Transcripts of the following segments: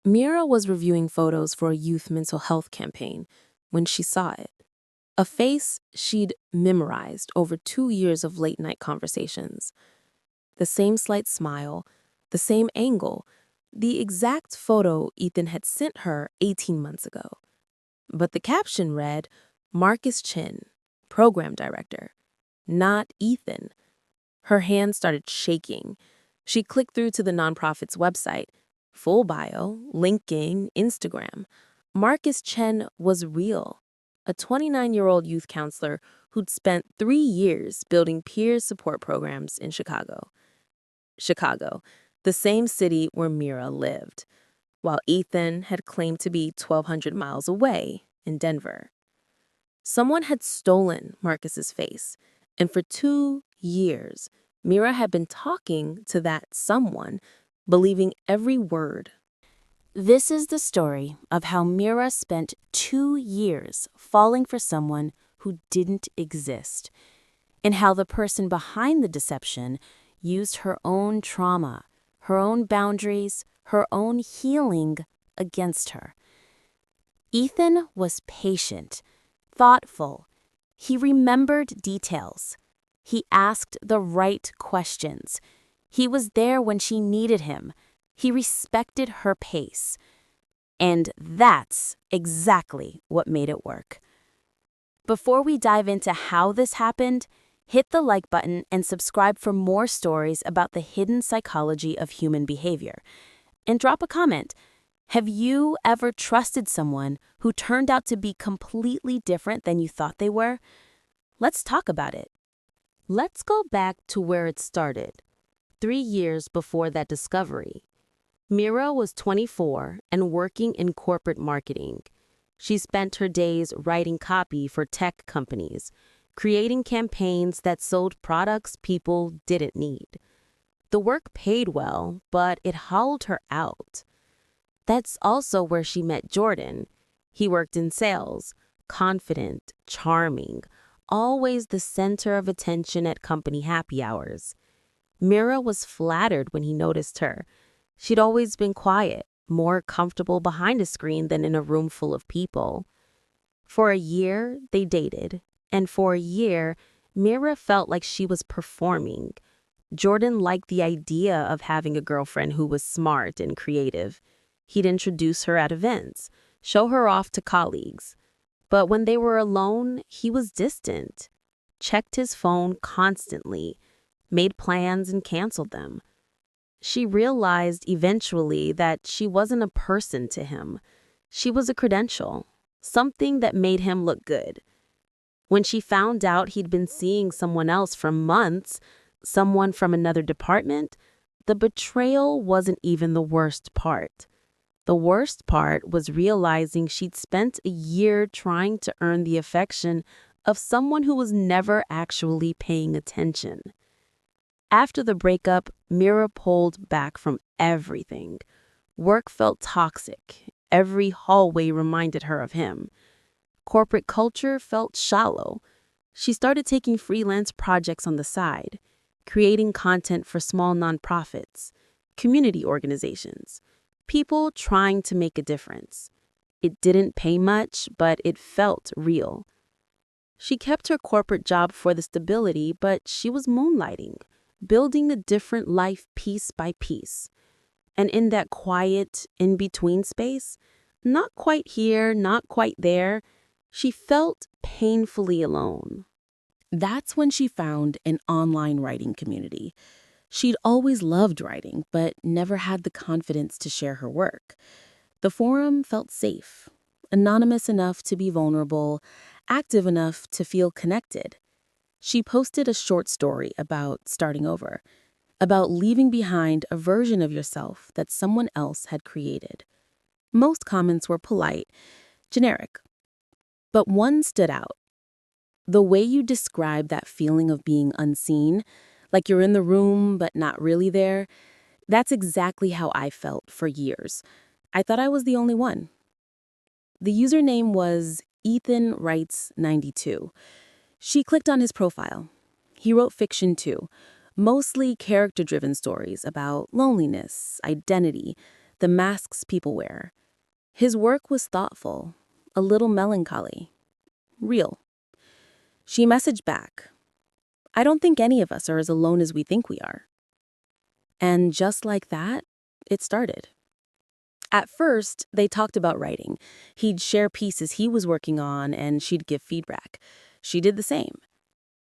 Mira was reviewing photos for a youth mental health campaign when she saw it. A face she'd memorized over 2 years of late-night conversations. The same slight smile, the same angle, the exact photo Ethan had sent her 18 months ago. But the caption read, Marcus Chin, program director, not Ethan. Her hand started shaking. She clicked through to the nonprofit's website. Full bio, linking, Instagram. Marcus Chen was real. A 29-year-old youth counselor who'd spent 3 years building peer support programs in Chicago. Chicago, the same city where Mira lived, while Ethan had claimed to be 1,200 miles away in Denver. Someone had stolen Marcus's face, and for 2 years, Mira had been talking to that someone, believing every word. This is the story of how Mira spent 2 years falling for someone who didn't exist, and how the person behind the deception used her own trauma, her own boundaries, her own healing against her. Ethan was patient, thoughtful. He remembered details. He asked the right questions. He was there when she needed him. He respected her pace. And that's exactly what made it work. Before we dive into how this happened, hit the like button and subscribe for more stories about the hidden psychology of human behavior. And drop a comment. Have you ever trusted someone who turned out to be completely different than you thought they were? Let's talk about it. Let's go back to where it started, 3 years before that discovery. Mira was 24 and working in corporate marketing. She spent her days writing copy for tech companies, creating campaigns that sold products people didn't need. The work paid well, but it hollowed her out. That's also where she met Jordan. He worked in sales, confident, charming, always the center of attention at company happy hours. Mira was flattered when he noticed her. She'd always been quiet, more comfortable behind a screen than in a room full of people. For a year, they dated, and for a year, Mira felt like she was performing. Jordan liked the idea of having a girlfriend who was smart and creative. He'd introduce her at events, show her off to colleagues. But when they were alone, he was distant, checked his phone constantly, made plans and canceled them. She realized eventually that she wasn't a person to him. She was a credential, something that made him look good. When she found out he'd been seeing someone else for months, someone from another department, the betrayal wasn't even the worst part. The worst part was realizing she'd spent a year trying to earn the affection of someone who was never actually paying attention. After the breakup, Mira pulled back from everything. Work felt toxic. Every hallway reminded her of him. Corporate culture felt shallow. She started taking freelance projects on the side, creating content for small nonprofits, community organizations, people trying to make a difference. It didn't pay much, but it felt real. She kept her corporate job for the stability, but she was moonlighting, building a different life piece by piece. And in that quiet, in-between space, not quite here, not quite there, she felt painfully alone. That's when she found an online writing community. She'd always loved writing, but never had the confidence to share her work. The forum felt safe, anonymous enough to be vulnerable, active enough to feel connected. She posted a short story about starting over, about leaving behind a version of yourself that someone else had created. Most comments were polite, generic, but one stood out. The way you describe that feeling of being unseen, like you're in the room but not really there, that's exactly how I felt for years. I thought I was the only one. The username was Ethan Writes 92. She clicked on his profile. He wrote fiction too, mostly character-driven stories about loneliness, identity, the masks people wear. His work was thoughtful, a little melancholy, real. She messaged back, "I don't think any of us are as alone as we think we are." And just like that, it started. At first, they talked about writing. He'd share pieces he was working on and she'd give feedback. She did the same.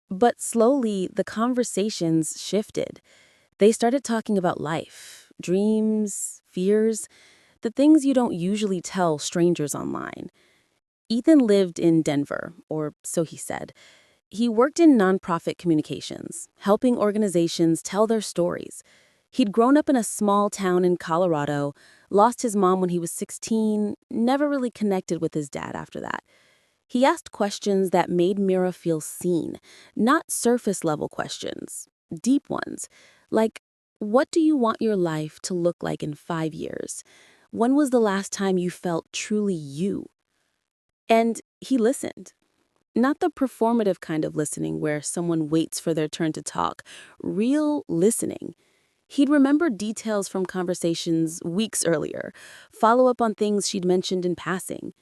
But slowly, the conversations shifted. They started talking about life, dreams, fears, the things you don't usually tell strangers online. Ethan lived in Denver, or so he said. He worked in nonprofit communications, helping organizations tell their stories. He'd grown up in a small town in Colorado, lost his mom when he was 16, never really connected with his dad after that. He asked questions that made Mira feel seen, not surface-level questions, deep ones, like, what do you want your life to look like in 5 years? When was the last time you felt truly you? And he listened. Not the performative kind of listening where someone waits for their turn to talk. Real listening. He'd remember details from conversations weeks earlier, follow up on things she'd mentioned in passing.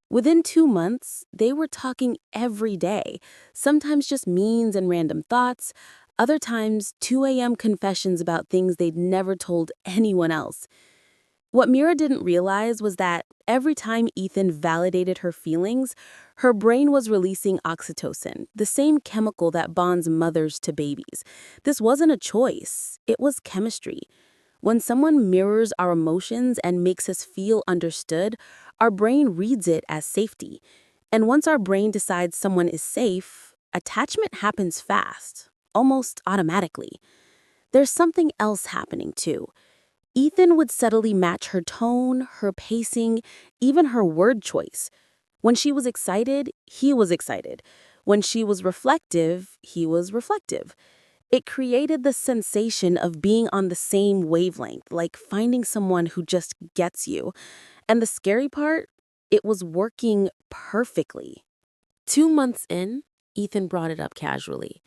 Within 2 months, they were talking every day, sometimes just memes and random thoughts, other times 2 a.m. confessions about things they'd never told anyone else. What Mira didn't realize was that every time Ethan validated her feelings, her brain was releasing oxytocin, the same chemical that bonds mothers to babies. This wasn't a choice, it was chemistry. When someone mirrors our emotions and makes us feel understood, our brain reads it as safety. And once our brain decides someone is safe, attachment happens fast, almost automatically. There's something else happening too. Ethan would subtly match her tone, her pacing, even her word choice. When she was excited, he was excited. When she was reflective, he was reflective. It created the sensation of being on the same wavelength, like finding someone who just gets you. And the scary part, it was working perfectly. 2 months in, Ethan brought it up casually.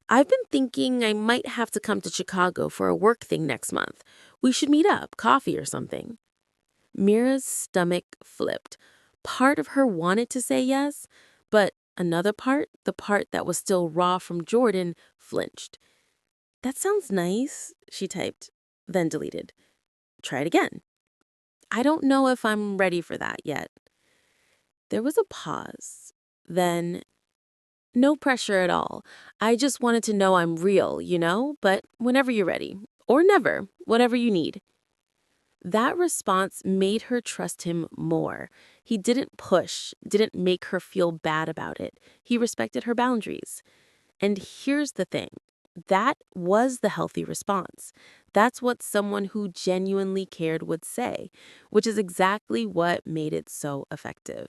"I've been thinking I might have to come to Chicago for a work thing next month. We should meet up, coffee or something." Mira's stomach flipped. Part of her wanted to say yes, but another part, the part that was still raw from Jordan, flinched. "That sounds nice," she typed, then deleted. "Try it again." "I don't know if I'm ready for that yet." There was a pause. Then, "No pressure at all. I just wanted to know I'm real, but whenever you're ready. Or never, whatever you need." That response made her trust him more. He didn't push, didn't make her feel bad about it. He respected her boundaries. And here's the thing. That was the healthy response. That's what someone who genuinely cared would say, which is exactly what made it so effective.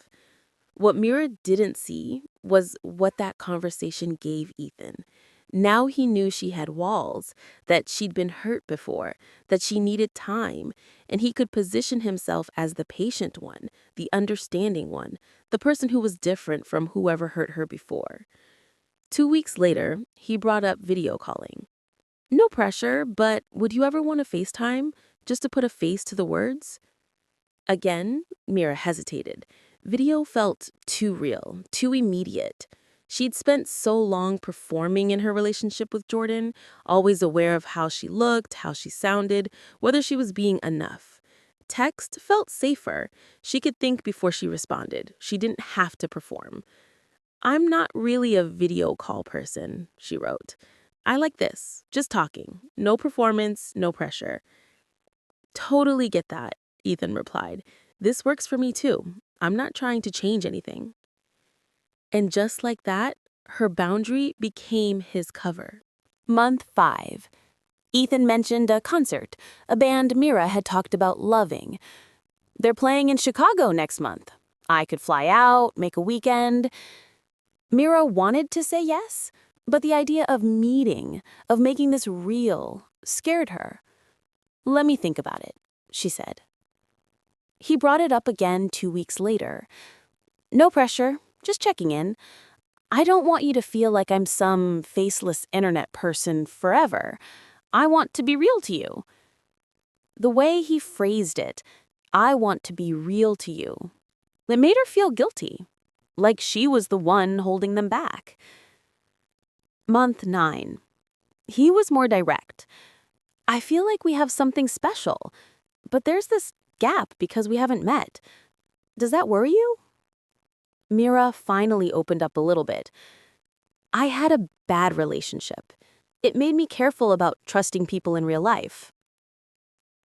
What Mira didn't see was what that conversation gave Ethan. Now he knew she had walls, that she'd been hurt before, that she needed time, and he could position himself as the patient one, the understanding one, the person who was different from whoever hurt her before. 2 weeks later, he brought up video calling. "No pressure, but would you ever want to FaceTime, just to put a face to the words?" Again, Mira hesitated. Video felt too real, too immediate. She'd spent so long performing in her relationship with Jordan, always aware of how she looked, how she sounded, whether she was being enough. Text felt safer. She could think before she responded. She didn't have to perform. "I'm not really a video call person," she wrote. "I like this, just talking. No performance, no pressure." "Totally get that," Ethan replied. "This works for me too. I'm not trying to change anything." And just like that, her boundary became his cover. Month 5. Ethan mentioned a concert, a band Mira had talked about loving. "They're playing in Chicago next month. I could fly out, make a weekend." Mira wanted to say yes, but the idea of meeting, of making this real, scared her. "Let me think about it," she said. He brought it up again 2 weeks later. "No pressure, just checking in. I don't want you to feel like I'm some faceless internet person forever. I want to be real to you." The way he phrased it, "I want to be real to you," it made her feel guilty, like she was the one holding them back. Month 9. He was more direct. "I feel like we have something special, but there's this gap because we haven't met. Does that worry you?" Mira finally opened up a little bit. "I had a bad relationship. It made me careful about trusting people in real life."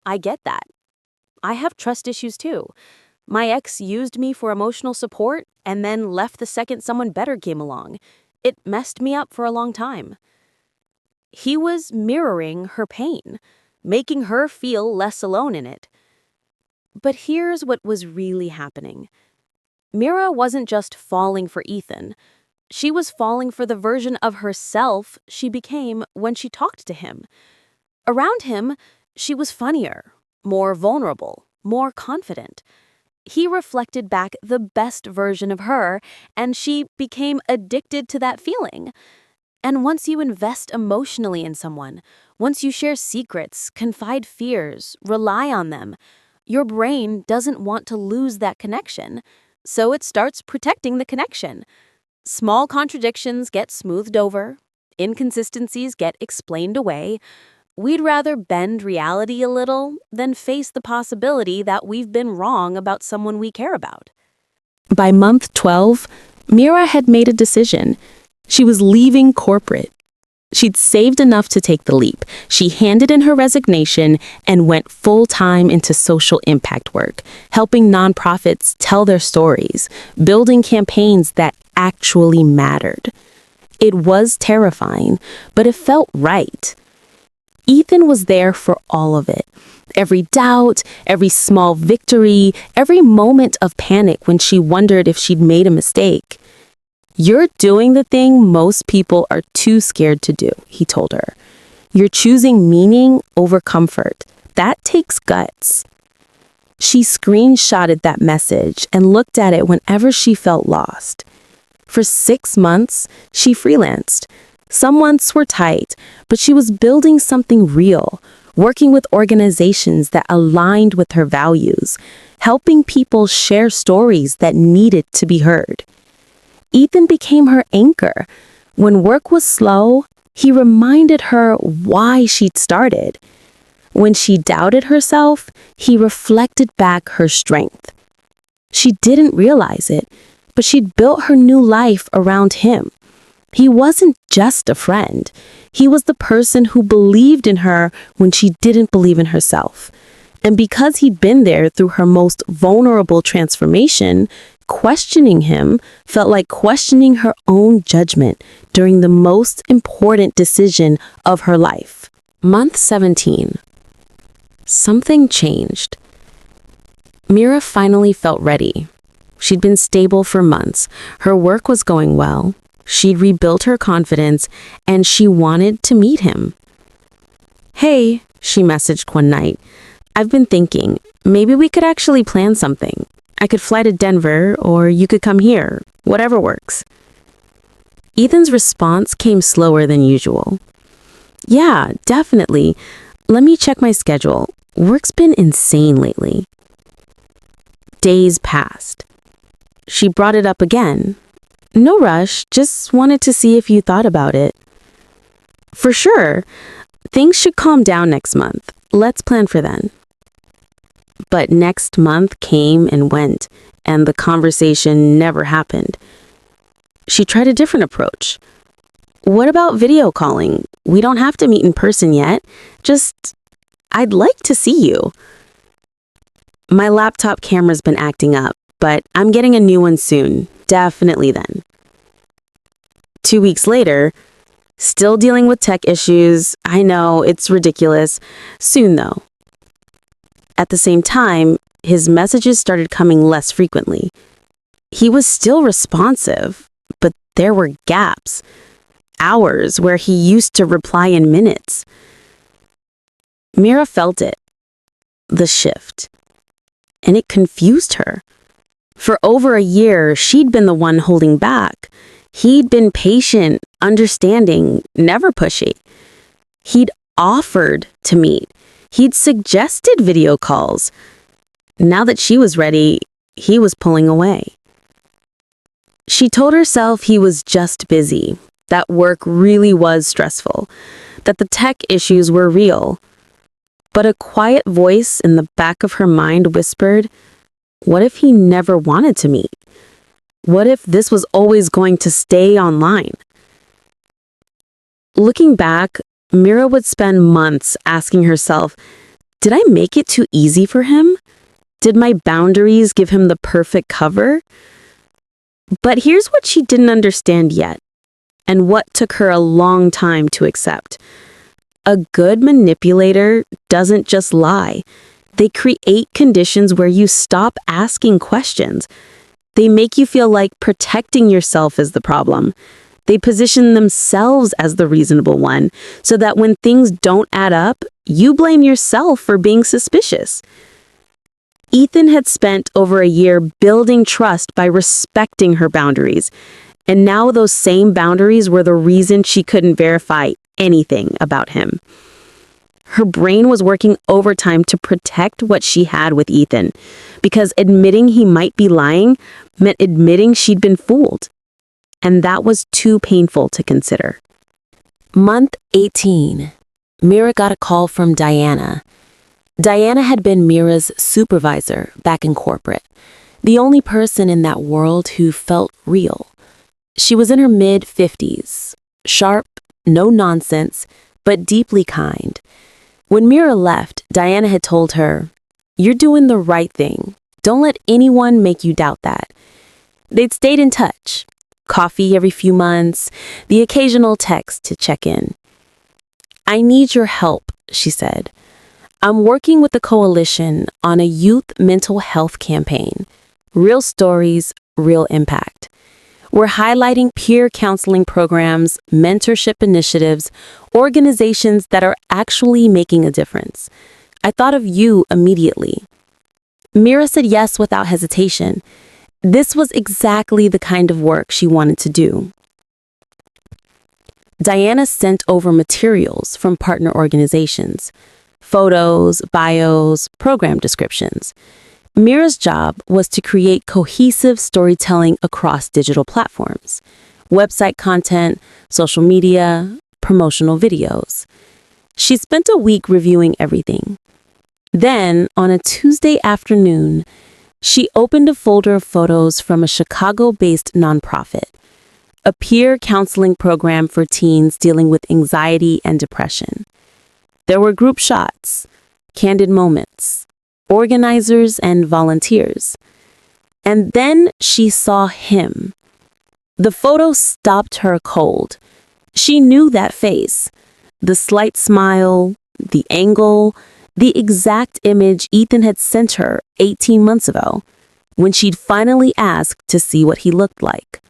"I get that. I have trust issues too. My ex used me for emotional support and then left the second someone better came along. It messed me up for a long time." He was mirroring her pain, making her feel less alone in it. But here's what was really happening. Mira wasn't just falling for Ethan. She was falling for the version of herself she became when she talked to him. Around him, she was funnier, more vulnerable, more confident. He reflected back the best version of her, and she became addicted to that feeling. And once you invest emotionally in someone, once you share secrets, confide fears, rely on them, your brain doesn't want to lose that connection, so it starts protecting the connection. Small contradictions get smoothed over, inconsistencies get explained away. We'd rather bend reality a little than face the possibility that we've been wrong about someone we care about. By month 12, Mira had made a decision. She was leaving corporate. She'd saved enough to take the leap. She handed in her resignation and went full-time into social impact work, helping nonprofits tell their stories, building campaigns that actually mattered. It was terrifying, but it felt right. Ethan was there for all of it. Every doubt, every small victory, every moment of panic when she wondered if she'd made a mistake. "You're doing the thing most people are too scared to do," he told her. "You're choosing meaning over comfort. That takes guts." She screenshotted that message and looked at it whenever she felt lost. For 6 months, she freelanced. Some months were tight, but she was building something real, working with organizations that aligned with her values, helping people share stories that needed to be heard. Ethan became her anchor. When work was slow, he reminded her why she'd started. When she doubted herself, he reflected back her strength. She didn't realize it, but she'd built her new life around him. He wasn't just a friend. He was the person who believed in her when she didn't believe in herself. And because he'd been there through her most vulnerable transformation, questioning him felt like questioning her own judgment during the most important decision of her life. Month 17. Something changed. Mira finally felt ready. She'd been stable for months. Her work was going well. She'd rebuilt her confidence, and she wanted to meet him. "Hey," she messaged one night. "I've been thinking, maybe we could actually plan something. I could fly to Denver, or you could come here. Whatever works." Ethan's response came slower than usual. "Yeah, definitely. Let me check my schedule. Work's been insane lately." Days passed. She brought it up again. "No rush, just wanted to see if you thought about it." "For sure. Things should calm down next month. Let's plan for then." But next month came and went, and the conversation never happened. She tried a different approach. "What about video calling? We don't have to meet in person yet. Just, I'd like to see you." "My laptop camera's been acting up, but I'm getting a new one soon. Definitely then." 2 weeks later, "Still dealing with tech issues. I know, it's ridiculous. Soon though." At the same time, his messages started coming less frequently. He was still responsive, but there were gaps. Hours where he used to reply in minutes. Mira felt it. The shift. And it confused her. For over a year, she'd been the one holding back. He'd been patient, understanding, never pushy. He'd offered to meet. He'd suggested video calls. Now that she was ready, he was pulling away. She told herself he was just busy, that work really was stressful, that the tech issues were real. But a quiet voice in the back of her mind whispered, what if he never wanted to meet? What if this was always going to stay online? Looking back, Mira would spend months asking herself, did I make it too easy for him? Did my boundaries give him the perfect cover? But here's what she didn't understand yet, and what took her a long time to accept. A good manipulator doesn't just lie. They create conditions where you stop asking questions. They make you feel like protecting yourself is the problem. They position themselves as the reasonable one, so that when things don't add up, you blame yourself for being suspicious. Ethan had spent over a year building trust by respecting her boundaries, and now those same boundaries were the reason she couldn't verify anything about him. Her brain was working overtime to protect what she had with Ethan, because admitting he might be lying meant admitting she'd been fooled. And that was too painful to consider. Month 18. Mira got a call from Diana. Diana had been Mira's supervisor back in corporate, the only person in that world who felt real. She was in her mid-50s, sharp, no nonsense, but deeply kind. When Mira left, Diana had told her, "You're doing the right thing. Don't let anyone make you doubt that." They'd stayed in touch. Coffee every few months, the occasional text to check in. "I need your help," she said. "I'm working with the coalition on a youth mental health campaign. Real stories, real impact. We're highlighting peer counseling programs, mentorship initiatives, organizations that are actually making a difference. I thought of you immediately." Mira said yes without hesitation. This was exactly the kind of work she wanted to do. Diana sent over materials from partner organizations, photos, bios, program descriptions. Mira's job was to create cohesive storytelling across digital platforms, website content, social media, promotional videos. She spent a week reviewing everything. Then, on a Tuesday afternoon, she opened a folder of photos from a Chicago-based nonprofit, a peer counseling program for teens dealing with anxiety and depression. There were group shots, candid moments, organizers and volunteers. And then she saw him. The photo stopped her cold. She knew that face, the slight smile, the angle, the exact image Ethan had sent her 18 months ago, when she'd finally asked to see what he looked like.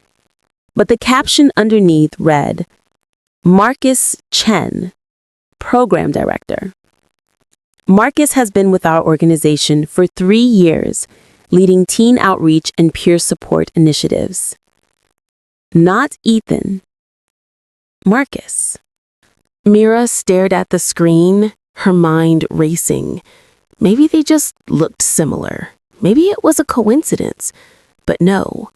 But the caption underneath read, "Marcus Chen, Program Director." Marcus has been with our organization for 3 years, leading teen outreach and peer support initiatives. Not Ethan. Marcus. Mira stared at the screen, her mind racing. Maybe they just looked similar. Maybe it was a coincidence. But no,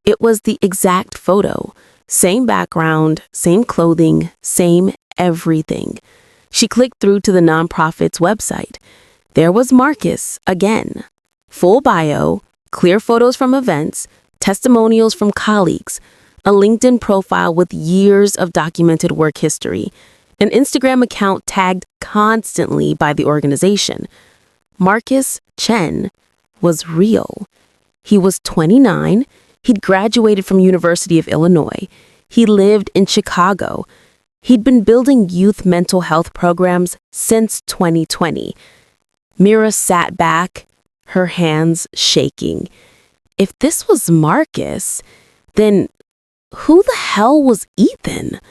it was the exact photo. Same background, same clothing, same everything. She clicked through to the nonprofit's website. There was Marcus again. Full bio, clear photos from events, testimonials from colleagues, a LinkedIn profile with years of documented work history, an Instagram account tagged constantly by the organization. Marcus Chen was real. He was 29. He'd graduated from University of Illinois. He lived in Chicago. He'd been building youth mental health programs since 2020. Mira sat back, her hands shaking. If this was Marcus, then who the hell was Ethan?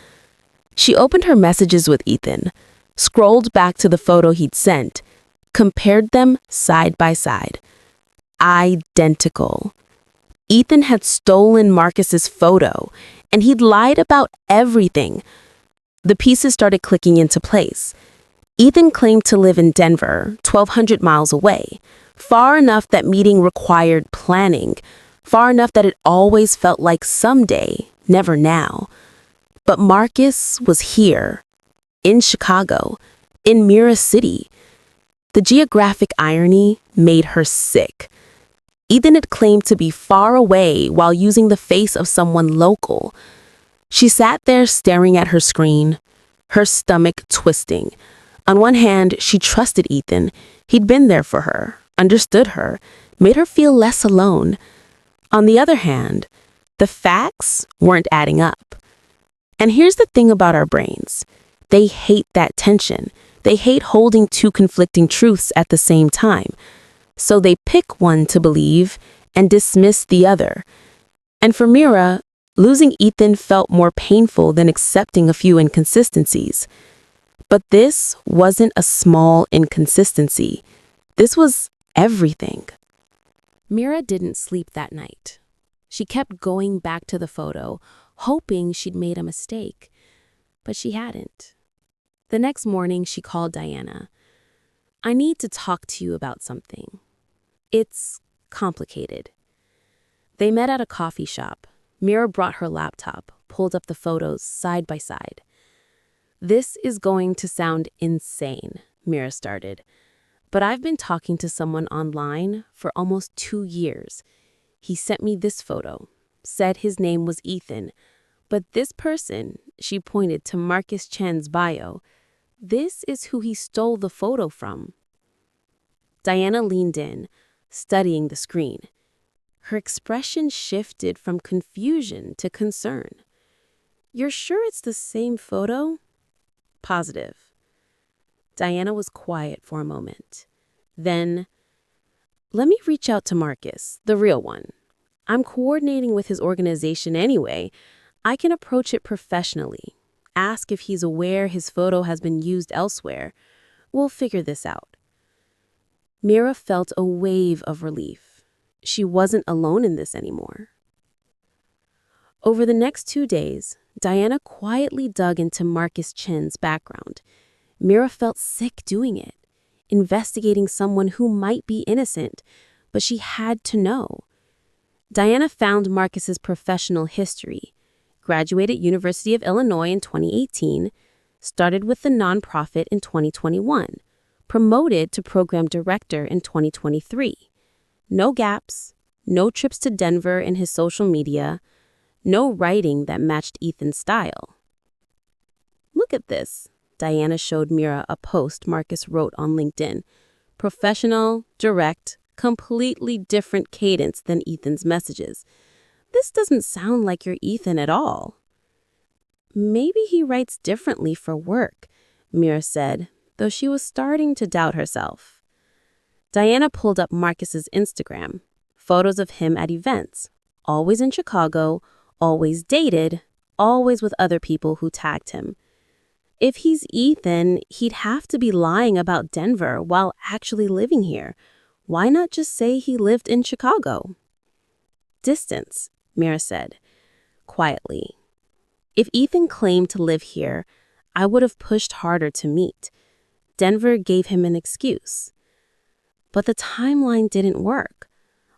She opened her messages with Ethan, scrolled back to the photo he'd sent, compared them side by side. Identical. Ethan had stolen Marcus's photo, and he'd lied about everything. The pieces started clicking into place. Ethan claimed to live in Denver, 1,200 miles away, far enough that meeting required planning, far enough that it always felt like someday, never now. But Marcus was here, in Chicago, in Mira City. The geographic irony made her sick. Ethan had claimed to be far away while using the face of someone local. She sat there staring at her screen, her stomach twisting. On one hand, she trusted Ethan. He'd been there for her, understood her, made her feel less alone. On the other hand, the facts weren't adding up. And here's the thing about our brains. They hate that tension. They hate holding two conflicting truths at the same time. So they pick one to believe and dismiss the other. And for Mira, losing Ethan felt more painful than accepting a few inconsistencies. But this wasn't a small inconsistency. This was everything. Mira didn't sleep that night. She kept going back to the photo, hoping she'd made a mistake. But she hadn't. The next morning, she called Diana. "I need to talk to you about something. It's complicated." They met at a coffee shop. Mira brought her laptop, pulled up the photos side by side. "This is going to sound insane," Mira started. "But I've been talking to someone online for almost 2 years. He sent me this photo, said his name was Ethan. But this person," she pointed to Marcus Chen's bio, "this is who he stole the photo from." Diana leaned in, studying the screen. Her expression shifted from confusion to concern. "You're sure it's the same photo?" "Positive." Diana was quiet for a moment. Then, "Let me reach out to Marcus, the real one. I'm coordinating with his organization anyway. I can approach it professionally. Ask if he's aware his photo has been used elsewhere. We'll figure this out." Mira felt a wave of relief. She wasn't alone in this anymore. Over the next 2 days, Diana quietly dug into Marcus Chen's background. Mira felt sick doing it, investigating someone who might be innocent, but she had to know. Diana found Marcus's professional history, graduated University of Illinois in 2018, started with the nonprofit in 2021, promoted to program director in 2023. No gaps, no trips to Denver in his social media, no writing that matched Ethan's style. "Look at this," Diana showed Mira a post Marcus wrote on LinkedIn. "Professional, direct, completely different cadence than Ethan's messages. This doesn't sound like your Ethan at all." "Maybe he writes differently for work," Mira said, though she was starting to doubt herself. Diana pulled up Marcus's Instagram, photos of him at events, always in Chicago, always dated, always with other people who tagged him. If he's Ethan, he'd have to be lying about Denver while actually living here. Why not just say he lived in Chicago? "Distance," Mira said, quietly. "If Ethan claimed to live here, I would have pushed harder to meet. Denver gave him an excuse." But the timeline didn't work.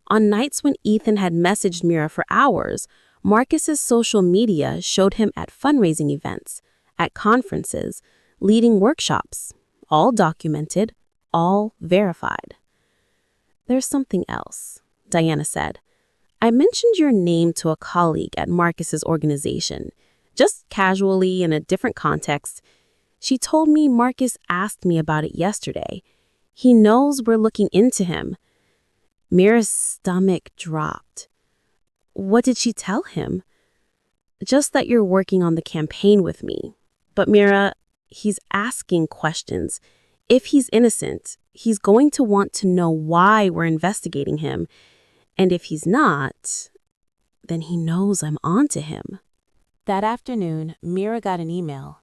On nights when Ethan had messaged Mira for hours, Marcus's social media showed him at fundraising events, at conferences, leading workshops, all documented, all verified. "There's something else," Diana said. "I mentioned your name to a colleague at Marcus's organization, just casually in a different context. She told me Marcus asked me about it yesterday. He knows we're looking into him." Mira's stomach dropped. "What did she tell him?" "Just that you're working on the campaign with me. But Mira, he's asking questions. If he's innocent, he's going to want to know why we're investigating him. And if he's not, then he knows I'm onto him." That afternoon, Mira got an email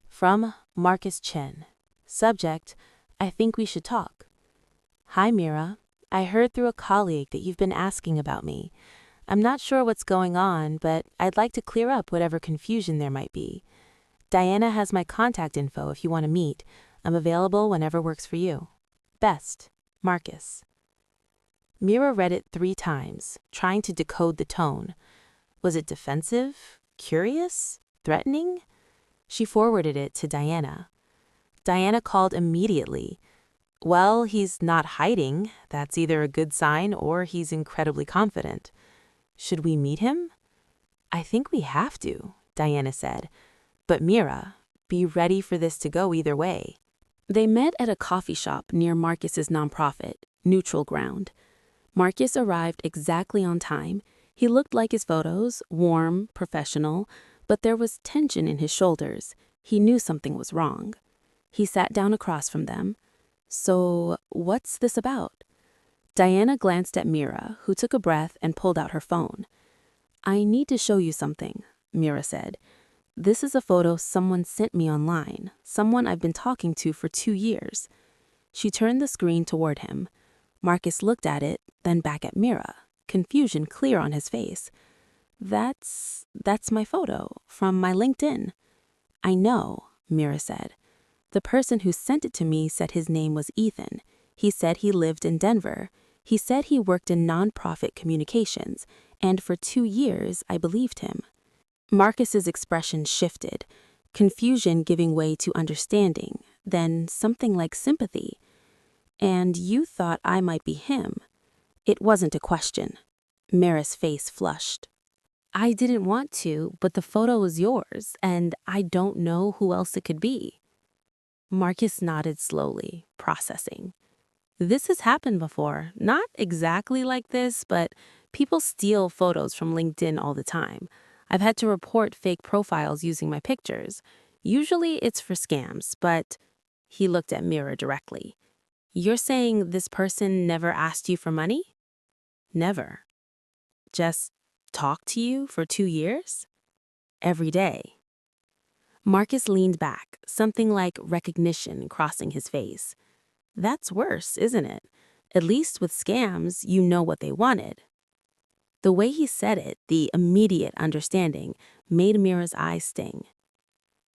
from Marcus Chen. Subject, "I think we should talk." "Hi, Mira. I heard through a colleague that you've been asking about me. I'm not sure what's going on, but I'd like to clear up whatever confusion there might be. Diana has my contact info if you want to meet. I'm available whenever works for you. Best, Marcus. Mira read it 3 times, trying to decode the tone. Was it defensive? Curious? Threatening? She forwarded it to Diana. Diana called immediately. Well, he's not hiding. That's either a good sign or he's incredibly confident. Should we meet him? I think we have to, Diana said. But Mira, be ready for this to go either way. They met at a coffee shop near Marcus's nonprofit, Neutral Ground. Marcus arrived exactly on time. He looked like his photos, warm, professional, but there was tension in his shoulders. He knew something was wrong. He sat down across from them. So, what's this about? Diana glanced at Mira, who took a breath and pulled out her phone. I need to show you something, Mira said. This is a photo someone sent me online, someone I've been talking to for 2 years. She turned the screen toward him. Marcus looked at it, then back at Mira, confusion clear on his face. That's my photo, from my LinkedIn. I know, Mira said. The person who sent it to me said his name was Ethan. He said he lived in Denver. He said he worked in nonprofit communications, and for 2 years I believed him. Marcus's expression shifted, confusion giving way to understanding, then something like sympathy. And you thought I might be him. It wasn't a question. Mira's face flushed. I didn't want to, but the photo was yours, and I don't know who else it could be. Marcus nodded slowly, processing. This has happened before. Not exactly like this, but people steal photos from LinkedIn all the time. I've had to report fake profiles using my pictures. Usually it's for scams, but he looked at Mira directly. You're saying this person never asked you for money? Never. Just talked to you for 2 years? Every day. Marcus leaned back, something like recognition crossing his face. That's worse, isn't it? At least with scams, you know what they wanted. The way he said it, the immediate understanding, made Mira's eyes sting.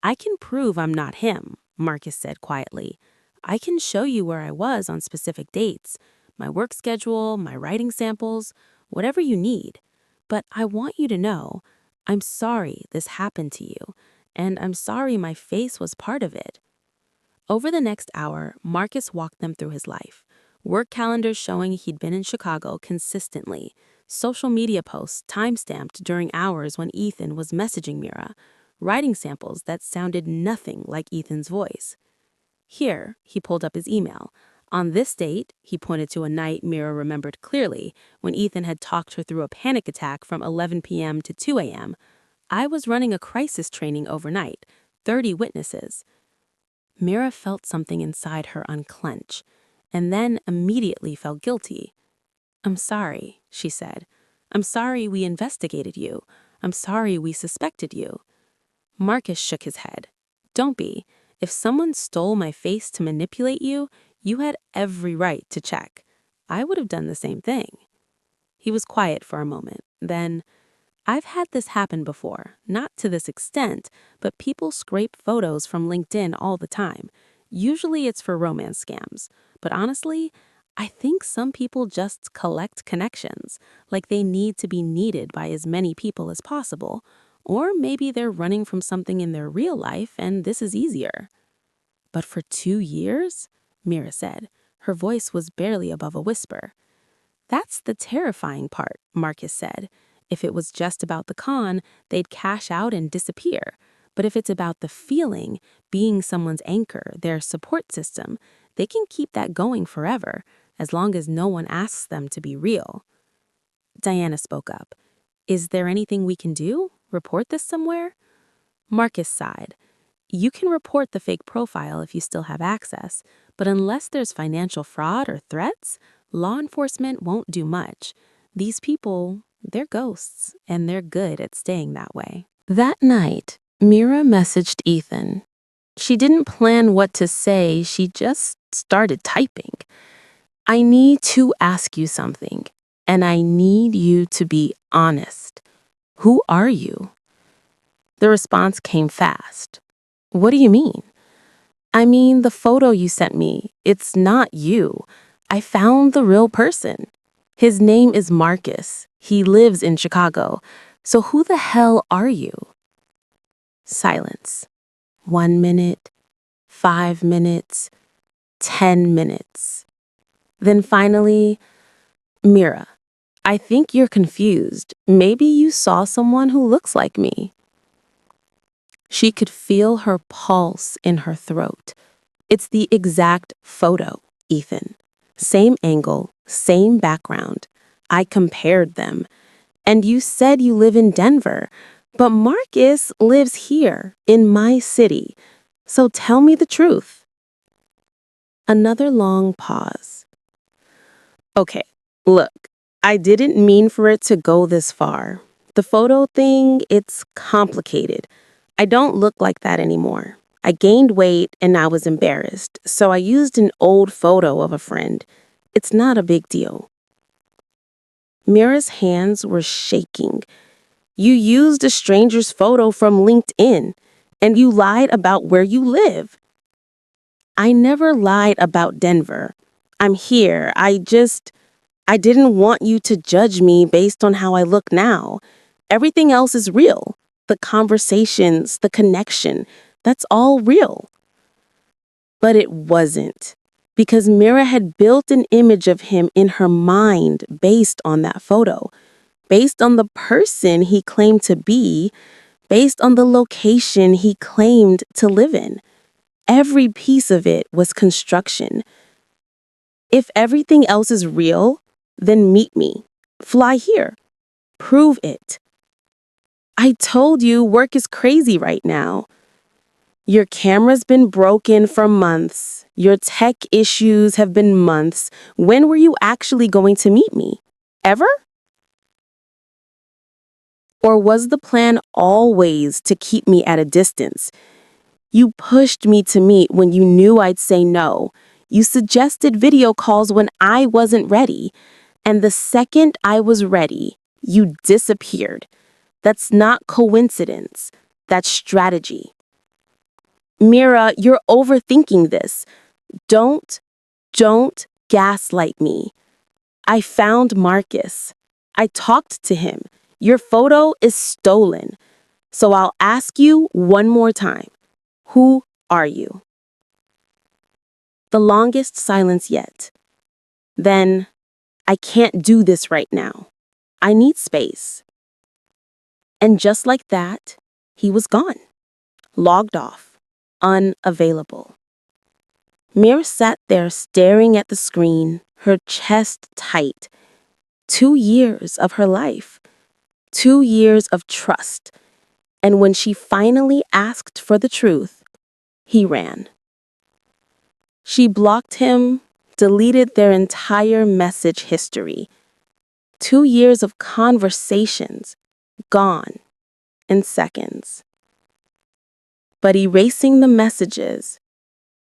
I can prove I'm not him, Marcus said quietly. I can show you where I was on specific dates, my work schedule, my writing samples, whatever you need. But I want you to know, I'm sorry this happened to you, and I'm sorry my face was part of it. Over the next hour, Marcus walked them through his life. Work calendars showing he'd been in Chicago consistently. Social media posts time-stamped during hours when Ethan was messaging Mira. Writing samples that sounded nothing like Ethan's voice. Here, he pulled up his email. On this date, he pointed to a night Mira remembered clearly when Ethan had talked her through a panic attack from 11 p.m. to 2 a.m. I was running a crisis training overnight, 30 witnesses. Mira felt something inside her unclench, and then immediately felt guilty. I'm sorry, she said. I'm sorry we investigated you. I'm sorry we suspected you. Marcus shook his head. Don't be. If someone stole my face to manipulate you, you had every right to check. I would have done the same thing. He was quiet for a moment. Then, I've had this happen before, not to this extent, but people scrape photos from LinkedIn all the time. Usually it's for romance scams. But honestly, I think some people just collect connections, like they need to be needed by as many people as possible. Or maybe they're running from something in their real life and this is easier. But for 2 years? Mira said. Her voice was barely above a whisper. That's the terrifying part, Marcus said. If it was just about the con, they'd cash out and disappear. But if it's about the feeling, being someone's anchor, their support system, they can keep that going forever, as long as no one asks them to be real. Diana spoke up. Is there anything we can do? Report this somewhere? Marcus sighed. You can report the fake profile if you still have access, but unless there's financial fraud or threats, law enforcement won't do much. These people, they're ghosts, and they're good at staying that way. That night, Mira messaged Ethan. She didn't plan what to say, she just started typing. I need to ask you something, and I need you to be honest. Who are you? The response came fast. What do you mean? I mean, the photo you sent me, it's not you. I found the real person. His name is Marcus. He lives in Chicago. So who the hell are you? Silence. 1 minute, 5 minutes, 10 minutes. Then finally, Mira, I think you're confused. Maybe you saw someone who looks like me. She could feel her pulse in her throat. It's the exact photo, Ethan. Same angle, same background. I compared them. And you said you live in Denver, but Marcus lives here, in my city. So tell me the truth. Another long pause. Okay, look, I didn't mean for it to go this far. The photo thing, it's complicated. I don't look like that anymore. I gained weight and I was embarrassed, so I used an old photo of a friend. It's not a big deal. Mira's hands were shaking. You used a stranger's photo from LinkedIn, and you lied about where you live. I never lied about Denver. I'm here. I didn't want you to judge me based on how I look now. Everything else is real. The conversations, the connection, that's all real. But it wasn't, because Mira had built an image of him in her mind based on that photo, based on the person he claimed to be, based on the location he claimed to live in. Every piece of it was construction. If everything else is real, then meet me. Fly here. Prove it. I told you work is crazy right now. Your camera's been broken for months. Your tech issues have been months. When were you actually going to meet me? Ever? Or was the plan always to keep me at a distance? You pushed me to meet when you knew I'd say no. You suggested video calls when I wasn't ready. And the second I was ready, you disappeared. That's not coincidence. That's strategy. Mira, you're overthinking this. Don't gaslight me. I found Marcus. I talked to him. Your photo is stolen. So I'll ask you one more time. Who are you? The longest silence yet. Then, I can't do this right now. I need space. And just like that, he was gone. Logged off. Unavailable. Mira sat there staring at the screen, her chest tight. 2 years of her life. 2 years of trust. And when she finally asked for the truth, he ran. She blocked him, deleted their entire message history. 2 years of conversations, gone in seconds. But erasing the messages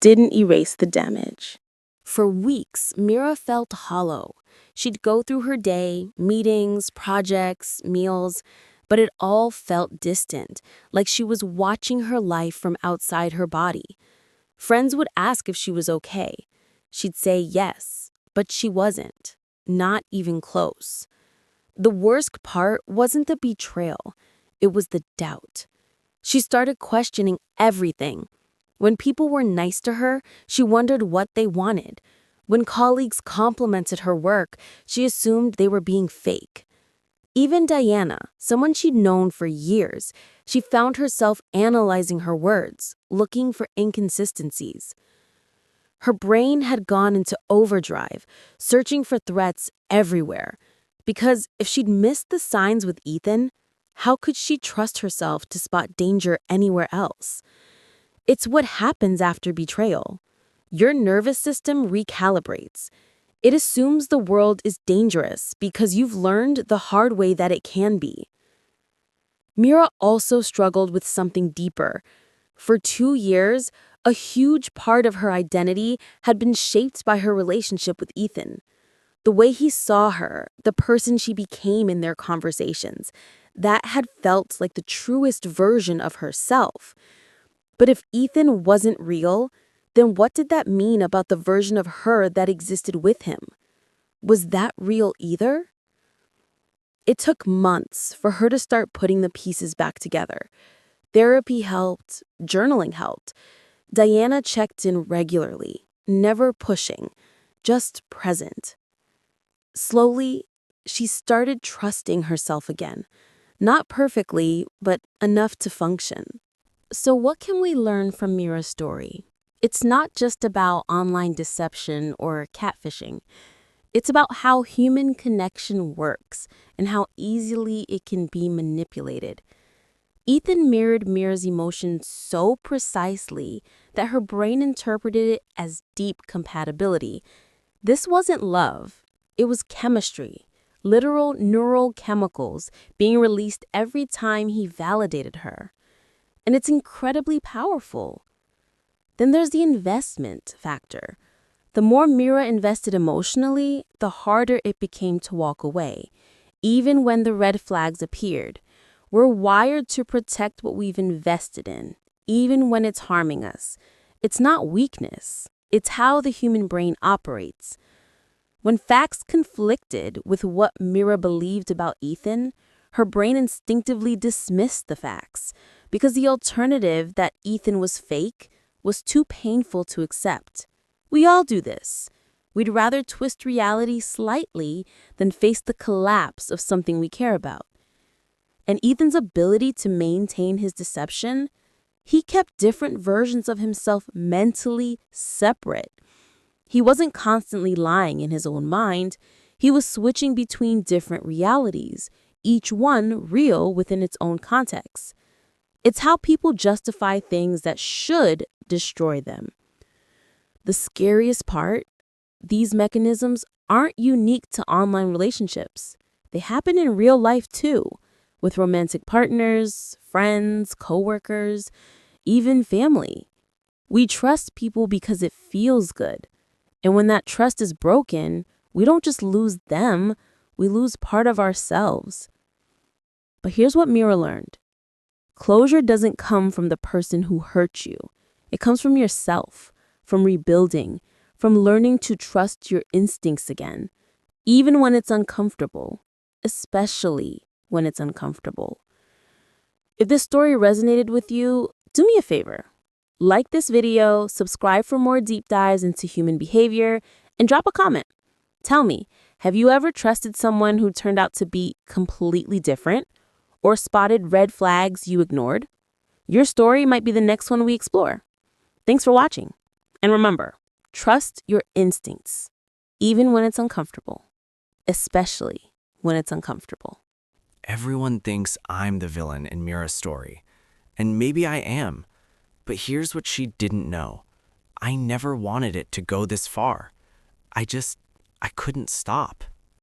didn't erase the damage. For weeks, Mira felt hollow. She'd go through her day, meetings, projects, meals, but it all felt distant, like she was watching her life from outside her body. Friends would ask if she was okay. She'd say yes, but she wasn't, not even close. The worst part wasn't the betrayal, it was the doubt. She started questioning everything. When people were nice to her, she wondered what they wanted. When colleagues complimented her work, she assumed they were being fake. Even Diana, someone she'd known for years, she found herself analyzing her words, looking for inconsistencies. Her brain had gone into overdrive, searching for threats everywhere. Because if she'd missed the signs with Ethan, how could she trust herself to spot danger anywhere else? It's what happens after betrayal. Your nervous system recalibrates. It assumes the world is dangerous because you've learned the hard way that it can be. Mira also struggled with something deeper. For 2 years, a huge part of her identity had been shaped by her relationship with Ethan. The way he saw her, the person she became in their conversations, that had felt like the truest version of herself. But if Ethan wasn't real, Then what did that mean about the version of her that existed with him? Was that real either? It took months for her to start putting the pieces back together. Therapy helped, journaling helped. Diana checked in regularly, never pushing, just present. Slowly, she started trusting herself again. Not perfectly, but enough to function. So what can we learn from Mira's story? It's not just about online deception or catfishing. It's about how human connection works and how easily it can be manipulated. Ethan mirrored Mira's emotions so precisely that her brain interpreted it as deep compatibility. This wasn't love, it was chemistry, literal neural chemicals being released every time he validated her. And it's incredibly powerful. Then there's the investment factor. The more Mira invested emotionally, the harder it became to walk away, even when the red flags appeared. We're wired to protect what we've invested in, even when it's harming us. It's not weakness. It's how the human brain operates. When facts conflicted with what Mira believed about Ethan, her brain instinctively dismissed the facts because the alternative that Ethan was fake was too painful to accept. We all do this. We'd rather twist reality slightly than face the collapse of something we care about. And Ethan's ability to maintain his deception, he kept different versions of himself mentally separate. He wasn't constantly lying in his own mind. He was switching between different realities, each one real within its own context. It's how people justify things that should destroy them. The scariest part, these mechanisms aren't unique to online relationships. They happen in real life too, with romantic partners, friends, coworkers, even family. We trust people because it feels good. And when that trust is broken, we don't just lose them, we lose part of ourselves. But here's what Mira learned. Closure doesn't come from the person who hurt you. It comes from yourself, from rebuilding, from learning to trust your instincts again, even when it's uncomfortable, especially when it's uncomfortable. If this story resonated with you, do me a favor. Like this video, subscribe for more deep dives into human behavior, and drop a comment. Tell me, have you ever trusted someone who turned out to be completely different or spotted red flags you ignored? Your story might be the next one we explore. Thanks for watching. And remember, trust your instincts, even when it's uncomfortable, especially when it's uncomfortable. Everyone thinks I'm the villain in Mira's story, and maybe I am. But here's what she didn't know. I never wanted it to go this far. I couldn't stop.